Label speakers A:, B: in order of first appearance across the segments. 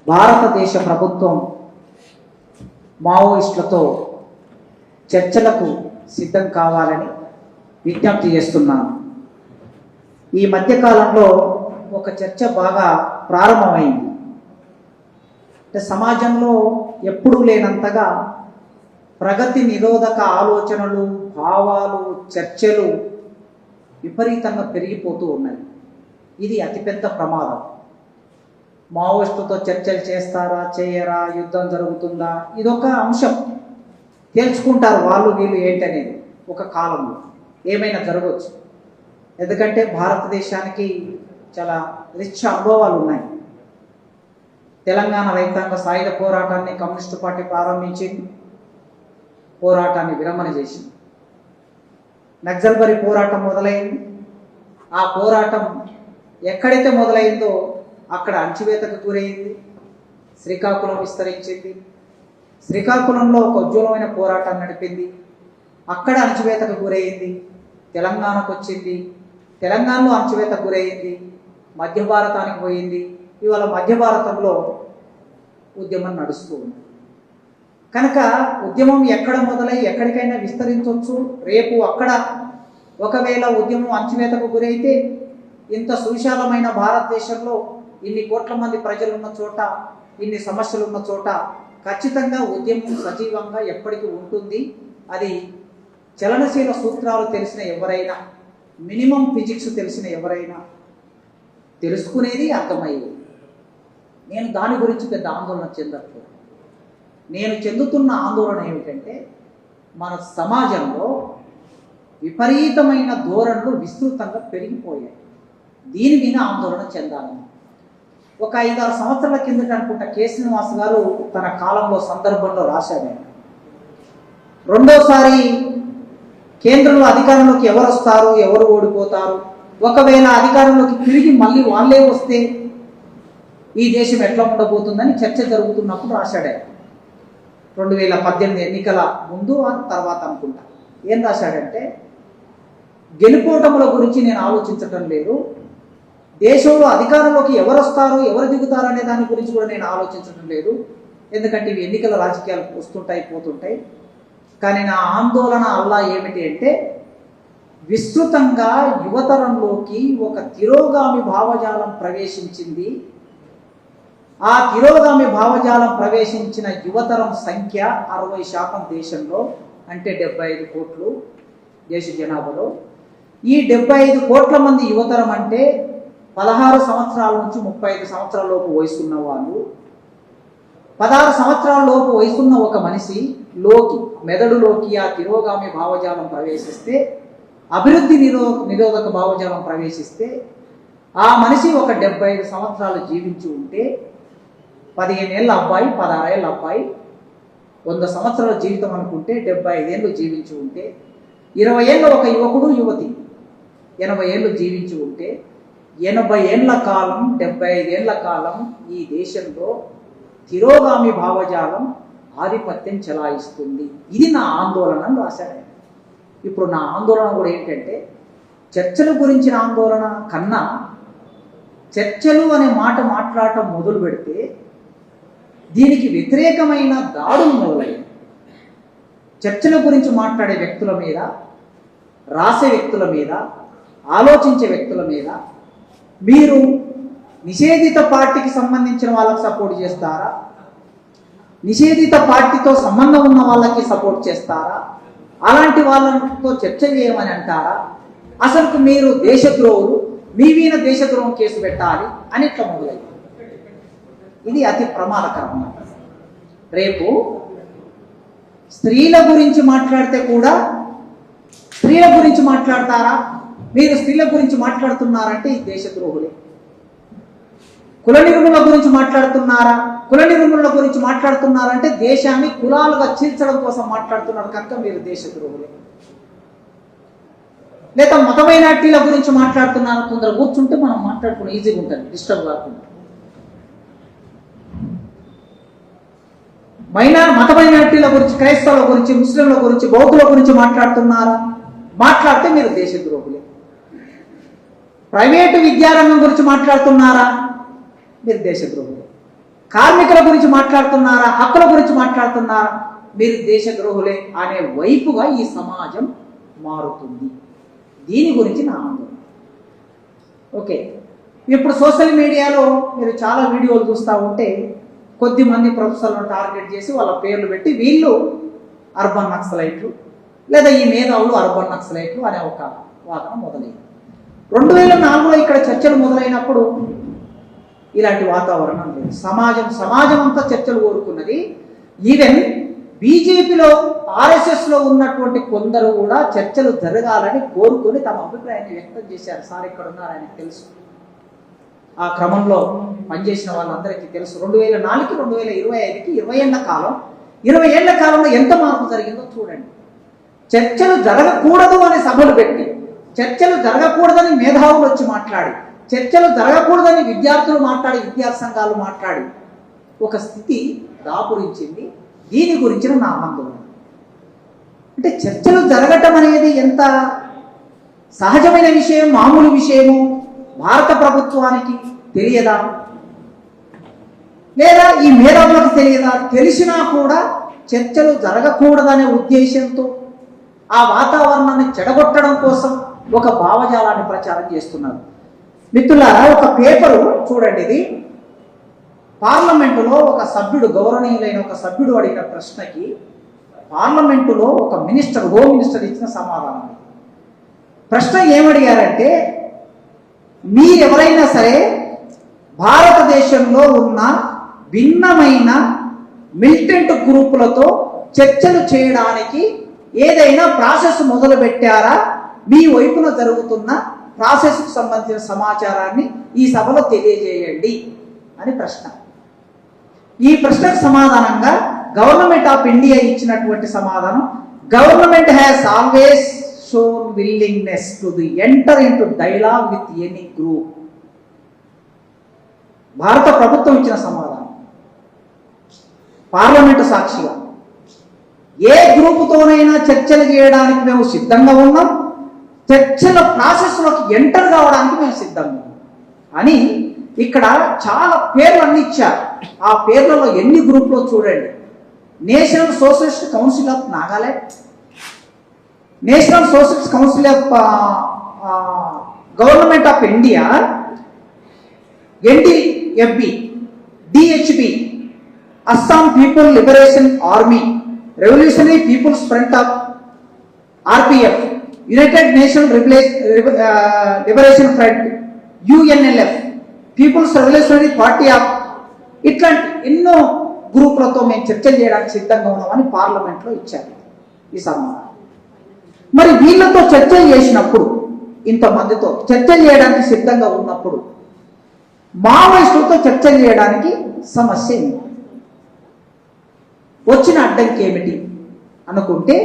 A: భారతదేశ ప్రభుత్వం మావోయిస్టులతో చర్చలకు సిద్ధం కావాలని విజ్ఞప్తి చేస్తున్నాను. ఈ మధ్యకాలంలో ఒక చర్చ బాగా ప్రారంభమైంది. సమాజంలో ఎప్పుడూ లేనంతగా ప్రగతి నిరోధక ఆలోచనలు, భావాలు, చర్చలు విపరీతంగా పెరిగిపోతూ ఉన్నాయి. ఇది అతిపెద్ద ప్రమాదం. మావోయిస్టులతో చర్చలు చేస్తారా, చేయరా, యుద్ధం జరుగుతుందా, ఇదొక అంశం. తెలుసుకుంటారు వాళ్ళు వీళ్ళు ఏంటనేది. ఒక కాలంలో ఏమైనా జరగవచ్చు. ఎందుకంటే భారతదేశానికి చాలా రిచ్ అనుభవాలు ఉన్నాయి. తెలంగాణ రైతాంగ సాయుధ పోరాటాన్ని కమ్యూనిస్టు పార్టీ ప్రారంభించింది, పోరాటాన్ని విరమణ చేసింది. నక్సల్బరీ పోరాటం మొదలైంది. ఆ పోరాటం ఎక్కడైతే మొదలైందో అక్కడ అణచివేతకు గురైంది. శ్రీకాకుళం విస్తరించింది. శ్రీకాకుళంలో ఒక ఉజ్వలమైన పోరాటం నడిపింది. అక్కడ అణచివేతకు గురైంది. తెలంగాణకు వచ్చింది. తెలంగాణలో అణచివేతకు గురైంది. మధ్య భారతానికి పోయింది. ఇవాళ మధ్య భారతంలో ఉద్యమం నడుస్తూ ఉంది. కనుక ఉద్యమం ఎక్కడ మొదలై ఎక్కడికైనా విస్తరించవచ్చు. రేపు అక్కడ ఒకవేళ ఉద్యమం అణచివేతకు గురైతే ఇంత సువిశాలమైన భారతదేశంలో ఇన్ని కోట్ల మంది ప్రజలు ఉన్న చోట, ఇన్ని సమస్యలు ఉన్న చోట ఖచ్చితంగా ఉద్యమం సజీవంగా ఎప్పటికీ ఉంటుంది. అది చలనశీల సూత్రాలు తెలిసిన ఎవరైనా, మినిమం ఫిజిక్స్ తెలిసిన ఎవరైనా తెలుసుకునేది, అర్థమయ్యేది. నేను దాని గురించి పెద్ద ఆందోళన చెందట్లేదు. నేను చెందుతున్న ఆందోళన ఏమిటంటే మన సమాజంలో విపరీతమైన ధోరణులు విస్తృతంగా పెరిగిపోయాయి. దీని మీద ఆందోళన చెందాలని ఒక 5-6 సంవత్సరాల కిందట అనుకుంటా కె. శ్రీనివాస్ గారు తన కాలంలో సందర్భంలో రాశాడు. రెండోసారి కేంద్రంలో అధికారంలోకి ఎవరు వస్తారు, ఎవరు ఓడిపోతారు, ఒకవేళ అధికారంలోకి తిరిగి మళ్ళీ వాళ్ళే వస్తే ఈ దేశం ఎట్లా ఉండబోతుందని చర్చ జరుగుతున్నప్పుడు రాశాడు. 2018 ఎన్నికల ముందు తర్వాత అనుకుంటా. ఏం రాశాడంటే, గెలుపోటముల గురించి నేను ఆలోచించటం లేదు, దేశంలో అధికారంలోకి ఎవరు వస్తారు, ఎవరు దిగుతారు అనే దాని గురించి కూడా నేను ఆలోచించడం లేదు. ఎందుకంటే ఇవి ఎన్నికల రాజకీయాలు వస్తుంటాయి, పోతుంటాయి. కానీ నా ఆందోళన అల్లా ఏమిటి అంటే, విస్తృతంగా యువతరంలోకి ఒక తిరోగామి భావజాలం ప్రవేశించింది. ఆ తిరోగామి భావజాలం ప్రవేశించిన యువతరం సంఖ్య 60% దేశంలో, అంటే 75 కోట్లు దేశ జనాభాలో. ఈ 75 కోట్ల మంది యువతరం అంటే 16 సంవత్సరాల నుంచి 35 సంవత్సరాల లోపు వయసున్న వాళ్ళు. 16 సంవత్సరాల లోపు వయసున్న ఒక మనిషి మెదడులోకి ఆ తిరోగామి భావజాలం ప్రవేశిస్తే, అభివృద్ధి నిరోధక భావజాలం ప్రవేశిస్తే, ఆ మనిషి ఒక 75 సంవత్సరాలు జీవించి ఉంటే, 15 ఏళ్ళ అబ్బాయి, 16 ఏళ్ళ అబ్బాయి 100 సంవత్సరాల జీవితం అనుకుంటే 75 ఏళ్ళు జీవించి ఉంటే, 20 ఏళ్ళ ఒక యువకుడు, యువతి 80 ఏళ్ళు జీవించి ఉంటే, 80 ఏళ్ల కాలం, 75 ఏళ్ల కాలం ఈ దేశంలో తిరోగామి భావజాలం ఆధిపత్యం చెలాయిస్తుంది. ఇది నా ఆందోళన అని రాశాడు. ఇప్పుడు నా ఆందోళన కూడా ఏంటంటే, చర్చల గురించిన ఆందోళన కన్నా చర్చలు అనే మాట మాట్లాడటం మొదలు పెడితే దీనికి వ్యతిరేకమైన దాడులు మొదలయ్యాయి. చర్చల గురించి మాట్లాడే వ్యక్తుల మీద, రాసే వ్యక్తుల మీద, ఆలోచించే వ్యక్తుల మీద మీరు నిషేధిత పార్టీకి సంబంధించిన వాళ్ళకి సపోర్ట్ చేస్తారా, నిషేధిత పార్టీతో సంబంధం ఉన్న వాళ్ళకి సపోర్ట్ చేస్తారా, అలాంటి వాళ్ళతో చర్చ చేయమని అంటారా, అసలు మీరు దేశద్రోహులు, మీ మీద దేశద్రోహం కేసు పెట్టాలి అని ఇట్లా మొదలైంది. ఇది అతి ప్రమాదకరం. రేపు స్త్రీల గురించి మాట్లాడితే కూడా, స్త్రీల గురించి మాట్లాడతారా, మీరు స్త్రీల గురించి మాట్లాడుతున్నారంటే ఈ దేశద్రోహులే. కుల నిర్మూలన గురించి మాట్లాడుతున్నారా, కుల నిర్మూలన గురించి మాట్లాడుతున్నారంటే దేశాన్ని కులాలుగా చీల్చడం కోసం మాట్లాడుతున్నారు కనుక మీరు దేశద్రోహులే. లేదా మత మైనార్టీల గురించి మాట్లాడుతున్నారు, కొందరు కూర్చుంటే మనం మాట్లాడుకుని ఈజీగా ఉంటుంది, డిస్టర్బ్ కాకుండా. మత మైనార్టీల గురించి, క్రైస్తవుల గురించి, ముస్లింల గురించి, బౌద్ధుల గురించి మాట్లాడుతున్నారా, మాట్లాడితే మీరు దేశద్రోహులే. ప్రైవేటు విద్యారంగం గురించి మాట్లాడుతున్నారా, మీరు దేశద్రోహులే. కార్మికుల గురించి మాట్లాడుతున్నారా, హక్కుల గురించి మాట్లాడుతున్నారా, మీరు దేశద్రోహులే అనే వైపుగా ఈ సమాజం మారుతుంది. దీని గురించి నా ఆందోళన. ఓకే, ఇప్పుడు సోషల్ మీడియాలో మీరు చాలా వీడియోలు చూస్తూ ఉంటే కొద్దిమంది ప్రొఫెసర్లను టార్గెట్ చేసి వాళ్ళ పేర్లు పెట్టి వీళ్ళు అర్బన్ నక్సలైట్లు లేదా ఈ మేధావులు అర్బన్ నక్సలైట్లు అనే ఒక వాదన మొదలైంది. 2004లో ఇక్కడ చర్చలు మొదలైనప్పుడు ఇలాంటి వాతావరణం లేదు. సమాజం అంతా చర్చలు కోరుకున్నది. ఈవెన్ బీజేపీలో ఆర్ఎస్ఎస్లో ఉన్నటువంటి కొందరు కూడా చర్చలు జరగాలని కోరుకొని తమ అభిప్రాయాన్ని వ్యక్తం చేశారు. సార్ ఇక్కడ ఉన్నారు, ఆయనకు తెలుసు. ఆ క్రమంలో పనిచేసిన వాళ్ళందరికీ తెలుసు. 2004కి 2025కి 20 ఏళ్ల కాలంలో ఎంత మార్పు జరిగిందో చూడండి. చర్చలు జరగకూడదు అనే సభలు పెట్టి, చర్చలు జరగకూడదని మేధావులు వచ్చి మాట్లాడి, చర్చలు జరగకూడదని విద్యార్థులు మాట్లాడి, విద్యార్థి సంఘాలు మాట్లాడి ఒక స్థితి దాపురించింది. దీని గురించిన నా ఆందోళన అంటే చర్చలు జరగటం అనేది ఎంత సహజమైన విషయం, మామూలు విషయము భారత ప్రభుత్వానికి తెలియదా, లేదా ఈ మేధావులకు తెలియదా? తెలిసినా కూడా చర్చలు జరగకూడదనే ఉద్దేశంతో ఆ వాతావరణాన్ని చెడగొట్టడం కోసం ఒక భావజాలాన్ని ప్రచారం చేస్తున్నారు. మిత్రులారా, ఒక పేపరు చూడండి. ఇది పార్లమెంటులో ఒక సభ్యుడు, గౌరవనీయులైన ఒక సభ్యుడు అడిగిన ప్రశ్నకి పార్లమెంటులో ఒక మినిస్టర్, హోమ్ మినిస్టర్ ఇచ్చిన సమాధానం. ప్రశ్న ఏమడిగారంటే, మీరెవరైనా సరే భారతదేశంలో ఉన్న భిన్నమైన మిలిటెంట్ గ్రూపులతో చర్చలు చేయడానికి ఏదైనా ప్రాసెస్ మొదలు పెట్టారా? మీ వైపున జరుగుతున్న ప్రాసెస్కు సంబంధించిన సమాచారాన్ని ఈ సభలో తెలియజేయండి అని ప్రశ్న. ఈ ప్రశ్నకు సమాధానంగా గవర్నమెంట్ ఆఫ్ ఇండియా ఇచ్చినటువంటి సమాధానం, government has always shown willingness to enter into dialogue with any group. భారత ప్రభుత్వం ఇచ్చిన సమాధానం పార్లమెంటు సాక్షిగా. ఏ గ్రూపుతోనైనా చర్చలు చేయడానికి మేము సిద్ధంగా ఉన్నాం, చర్చల ప్రాసెస్లోకి ఎంటర్ కావడానికి మేము సిద్ధంగా ఉన్నాం అని ఇక్కడ చాలా పేర్లు అన్ని ఇచ్చారు. ఆ పేర్లలో ఎన్ని గ్రూపులో చూడండి. National socialist council of Nagaland, national socialist council of government of India, NDFB, DHB, Assam people liberation army, revolutionary people's front of RPF, united nation liberation front UNLF, people's revolutionary party of, ఇట్లాంటి ఎన్నో గ్రూపులతో మేము చర్చలు చేయడానికి సిద్ధంగా ఉన్నామని పార్లమెంట్లో ఇచ్చారు ఈ సమాధానం. మరి వీళ్ళతో చర్చలు చేసినప్పుడు, ఇంతమందితో చర్చలు చేయడానికి సిద్ధంగా ఉన్నప్పుడు మావోయిస్టులతో చర్చలు చేయడానికి సమస్య ఏంటి? వచ్చిన అడ్డంకి ఏమిటి అనుకుంటే,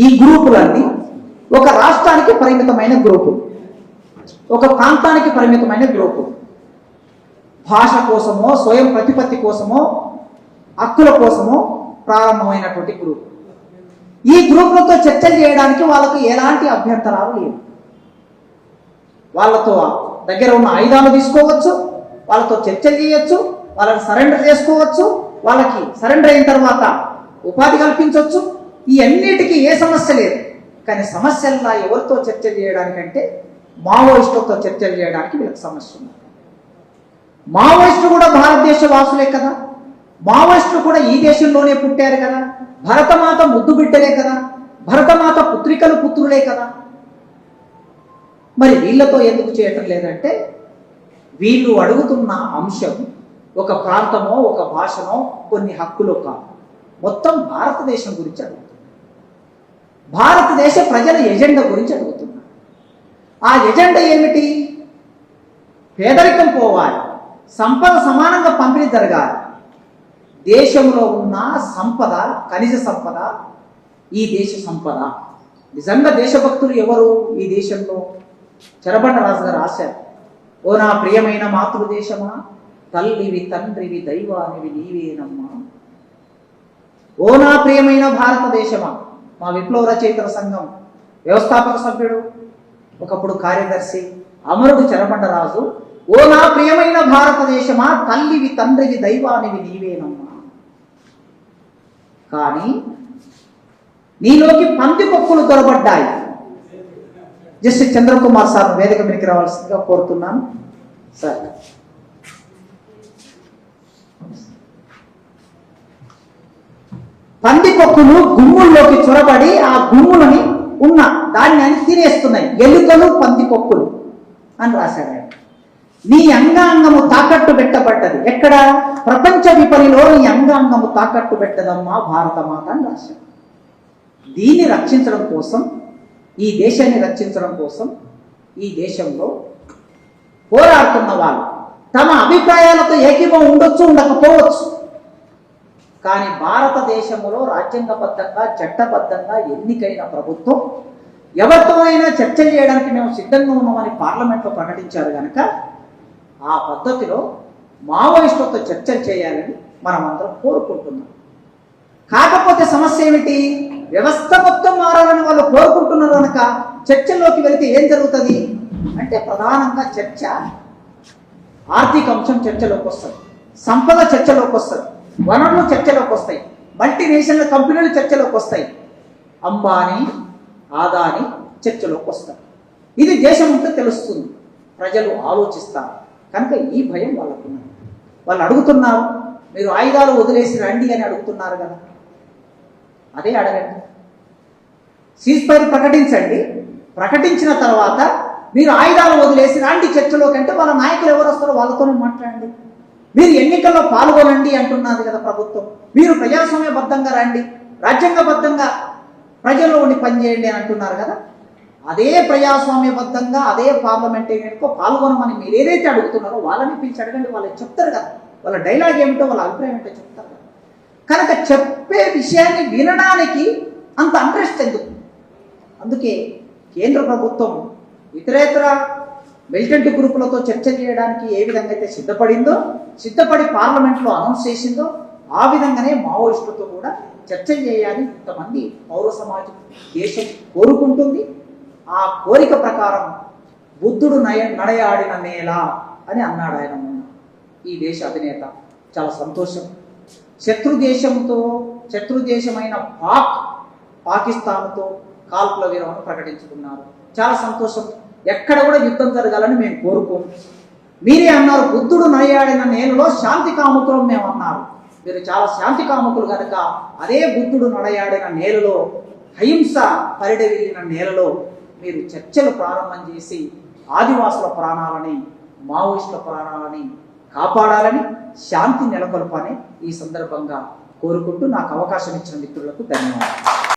A: ఈ గ్రూపులన్నీ ఒక రాష్ట్రానికి పరిమితమైన గ్రూపు, ఒక ప్రాంతానికి పరిమితమైన గ్రూపు, భాష కోసమో స్వయం ప్రతిపత్తి కోసమో హక్కుల కోసమో ప్రారంభమైనటువంటి గ్రూప్. ఈ గ్రూపులతో చర్చలు చేయడానికి వాళ్ళకు ఎలాంటి అభ్యంతరాలు లేవు. వాళ్ళతో దగ్గర ఉన్న ఆయుధాలు తీసుకోవచ్చు, వాళ్ళతో చర్చలు చేయొచ్చు, వాళ్ళని సరెండర్ చేసుకోవచ్చు, వాళ్ళకి సరెండర్ అయిన తర్వాత ఉపాధి కల్పించవచ్చు. ఈ అన్నిటికీ ఏ సమస్య లేదు. కానీ సమస్యల్లా ఎవరితో చర్చలు చేయడానికంటే మావోయిస్టులతో చర్చలు చేయడానికి వీళ్ళకి సమస్య ఉంది. మావోయిస్టులు కూడా భారతదేశ వాసులే కదా, మావోయిస్టులు కూడా ఈ దేశంలోనే పుట్టారు కదా, భరతమాత ముద్దు బిడ్డలే కదా, భరతమాత పుత్రికలు పుత్రులే కదా. మరి వీళ్ళతో ఎందుకు చేయటం లేదంటే, వీళ్ళు అడుగుతున్న అంశం ఒక ప్రాంతమో ఒక భాషనో కొన్ని హక్కులు కాదు, మొత్తం భారతదేశం గురించి అడుగుతున్నారు. భారతదేశ ప్రజల ఎజెండా గురించి అడుగుతున్నారు. ఆ ఎజెండా ఏమిటి? పేదరికం పోవాలి, సంపద సమానంగా పంపిణీ జరగాలి, దేశంలో ఉన్న సంపద, ఖనిజ సంపద ఈ దేశ సంపద. నిజంగా దేశభక్తులు ఎవరు ఈ దేశంలో? చెరబండ రాజు గారు రాశారు, ఓ నా ప్రియమైన మాతృదేశమా, తల్లివి తండ్రివి దైవానివి నీవేనమ్మా. ఓ నా ప్రియమైన భారతదేశమా. మా విప్లవ రచయితల సంఘం వ్యవస్థాపక సభ్యుడు, ఒకప్పుడు కార్యదర్శి, అమరుడు చెరబండ రాజు ఓ నా ప్రియమైన భారతదేశమా, తల్లివి తండ్రివి దైవానివి నీవేనమ్మా. కానీ నీలోకి పందికొక్కులు దొరబడ్డాయి. జస్టిస్ చంద్రకుమార్ సార్ వేదిక మీదకి రావాల్సిందిగా కోరుతున్నాను. సార్, పందికొక్కులు గుమ్ముల్లోకి చొరబడి ఆ గుమ్ములని ఉన్న దాన్ని అని తినేస్తున్నాయి. ఎలుకలు పందికొక్కులు అని రాశాడు ఆయన. నీ అంగాంగము తాకట్టు పెట్టబడ్డది. ఎక్కడ? ప్రపంచ విపణిలో నీ అంగాంగము తాకట్టు పెట్టదమ్మా భారతమాత అని రాశాడు. దీన్ని రక్షించడం కోసం, ఈ దేశాన్ని రక్షించడం కోసం ఈ దేశంలో పోరాడుతున్న వాళ్ళు తమ అభిప్రాయాలతో ఏకీభవం ఉండొచ్చు, ఉండకపోవచ్చు. కానీ భారతదేశంలో రాజ్యాంగబద్ధంగా చట్టబద్ధంగా ఎన్నికైన ప్రభుత్వం ఎవరితోనైనా చర్చ చేయడానికి మేము సిద్ధంగా ఉన్నామని పార్లమెంట్లో ప్రకటించారు కనుక ఆ పద్ధతిలో మావోయిస్టులతో చర్చలు చేయాలని మనం అందరం కోరుకుంటున్నాం. కాకపోతే సమస్య ఏమిటి? వ్యవస్థ మొత్తం మారాలని వాళ్ళు కోరుకుంటున్నారు కనుక చర్చల్లోకి వెళితే ఏం జరుగుతుంది అంటే ప్రధానంగా చర్చ ఆర్థిక అంశం చర్చలోకి వస్తుంది, సంపద చర్చలోకి వస్తుంది, వనరులు చర్చలోకి వస్తాయి, మల్టీనేషనల్ కంపెనీలు చర్చలోకి వస్తాయి, అంబానీ ఆదాని చర్చలోకి వస్తాయి. ఇది దేశం ఉంటే తెలుస్తుంది, ప్రజలు ఆలోచిస్తారు కనుక ఈ భయం వాళ్ళకున్నది. వాళ్ళు అడుగుతున్నారు, మీరు ఆయుధాలు వదిలేసి రండి అని అడుగుతున్నారు కదా, అదే అడగండి. సీజ్ ఫైర్ ప్రకటించండి, ప్రకటించిన తర్వాత మీరు ఆయుధాలు వదిలేసి రండి చర్చలోకి అంటే వాళ్ళ నాయకులు ఎవరు వస్తారో వాళ్ళతోనే మాట్లాడండి. మీరు ఎన్నికల్లో పాల్గొనండి అంటున్నది కదా ప్రభుత్వం. మీరు ప్రజాస్వామ్యబద్ధంగా రండి, రాజ్యాంగబద్ధంగా ప్రజల్లో ఉండి పనిచేయండి అని అంటున్నారు కదా. అదే ప్రజాస్వామ్యబద్ధంగా అదే పార్లమెంటేరియన్కో పాల్గొనమని మీరు ఏదైతే అడుగుతున్నారో వాళ్ళని పిలిచి అడగండి, వాళ్ళు చెప్తారు కదా. వాళ్ళ డైలాగ్ ఏమిటో, వాళ్ళ అభిప్రాయం ఏంటో చెప్తారు కదా. కనుక చెప్పే విషయాన్ని వినడానికి అంత ఇంట్రెస్ట్ ఎందుకు? అందుకే కేంద్ర ప్రభుత్వం ఇతరేతర మిలిటెంట్ గ్రూపులతో చర్చ చేయడానికి ఏ విధంగా అయితే సిద్ధపడి పార్లమెంట్లో అనౌన్స్ చేసిందో ఆ విధంగానే మావోయిస్టులతో కూడా చర్చ చేయాలి ఇంతమంది పౌర సమాజం దేశం కోరుకుంటుంది. ఆ కోరిక ప్రకారం బుద్ధుడు నడయాడిన నేల అని అన్నాడు ఆయన మొన్న ఈ దేశ అధినేత. చాలా సంతోషం. శత్రు దేశమైన పాకిస్తాన్తో కాల్పుల విరమణ ప్రకటించుకున్నారు. చాలా సంతోషం. ఎక్కడ కూడా యుద్ధం జరగాలని మేము కోరుకోము. మీరే అన్నారు బుద్ధుడు నడయాడిన నేలలో శాంతి కాముకులం మేము అన్నారు. మీరు చాలా శాంతి కాముకులు కనుక అదే బుద్ధుడు నడయాడిన నేలలో, అహింస పరిడవిల్లిన నేలలో మీరు చర్చలు ప్రారంభం చేసి ఆదివాసుల ప్రాణాలని మావోయిస్టుల ప్రాణాలని కాపాడాలని, శాంతి నెలకొల్పని ఈ సందర్భంగా కోరుకుంటూ నాకు అవకాశం ఇచ్చిన మిత్రులకు ధన్యవాదాలు.